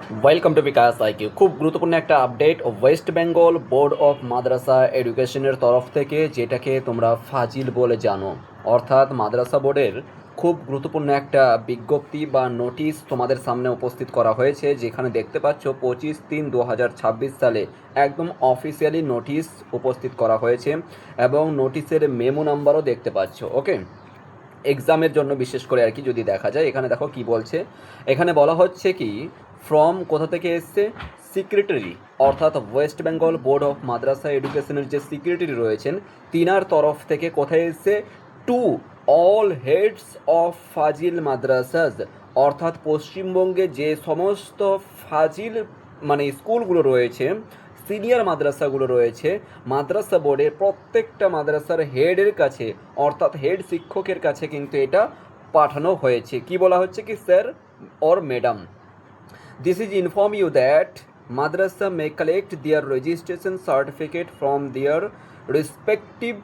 Welcome to bKash IQ. খুব গুরুত্বপূর্ণ একটা update West Bengal board of Madrasah এডুকেশনের তরফ থেকে, যেটাকে তোমরা ফাজিল বলে জানো, অর্থাৎ মাদ্রাসা বোর্ডের খুব গুরুত্বপূর্ণ একটা বিজ্ঞপ্তি বা নোটিশ তোমাদের সামনে উপস্থিত করা হয়েছে, যেখানে দেখতে পাচ্ছ 25/3/2026 সালে একদম অফিসিয়ালি নোটিশ উপস্থিত করা হয়েছে এবং নোটিশের মেমো নাম্বারও দেখতে পাচ্ছ। ওকে, এক্সামের জন্য বিশেষ করে আর কি যদি দেখা যায়, এখানে দেখো কি বলছে। এখানে বলা হচ্ছে কি, ফ্রম কোথা থেকে এসছে, সেক্রেটারি অর্থাৎ West Bengal board of Madrasah এডুকেশনের যে সেক্রেটারি রয়েছেন তিনার তরফ থেকে কোথায় এসছে, টু অল হেডস অফ ফাজিল মাদ্রাসাজ, অর্থাৎ পশ্চিমবঙ্গে যে সমস্ত ফাজিল মানে স্কুলগুলো রয়েছে, সিনিয়র মাদ্রাসাগুলো রয়েছে, মাদ্রাসা বোর্ডে প্রত্যেকটা মাদ্রাসার হেডের কাছে অর্থাৎ হেড শিক্ষকের কাছে কিন্তু এটা পাঠানো হয়েছে। কি বলা হচ্ছে কি, sir or madam, this is inform you that madrasa may collect their registration certificate from their respective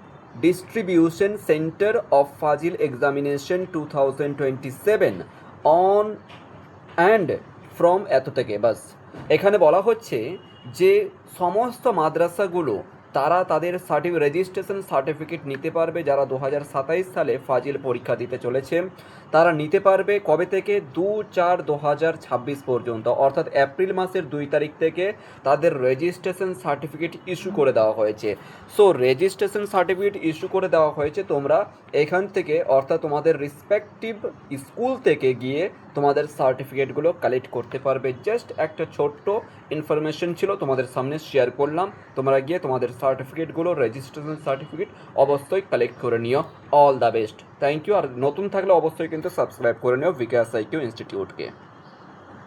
distribution center of Fazil examination 2027 on and from এত থেকে বাস। এখানে বলা হচ্ছে যে সমস্ত মাদ্রাসাগুলো তারা তাদের রেজিস্ট্রেশন সার্টিফিকেট নিতে পারবে, যারা 2027 সালে ফাজিল পরীক্ষা দিতে চলেছে তারা নিতে পারবে কবে থেকে, 2/4/2026 পর্যন্ত, অর্থাৎ এপ্রিল মাসের 2 তারিখ থেকে তাদের রেজিস্ট্রেশন সার্টিফিকেট ইস্যু করে দেওয়া হয়েছে। সো রেজিস্ট্রেশন সার্টিফিকেট ইস্যু করে দেওয়া হয়েছে, তোমরা এখান থেকে অর্থাৎ তোমাদের রেসপেক্টিভ স্কুল থেকে গিয়ে তোমাদের সার্টিফিকেটগুলো কালেক্ট করতে পারবে। জাস্ট একটা ছোট্ট ইনফরমেশন ছিল, তোমাদের সামনে শেয়ার করলাম। তোমরা গিয়ে তোমাদের সার্টিফিকেটগুলো, রেজিস্ট্রেশন সার্টিফিকেট অবশ্যই কালেক্ট করে নিও। All the best, thank you. আর নতুন থাকলে অবশ্যই কিন্তু সাবস্ক্রাইব করে নিও বিকাশ আইকিউ ইনস্টিটিউটকে।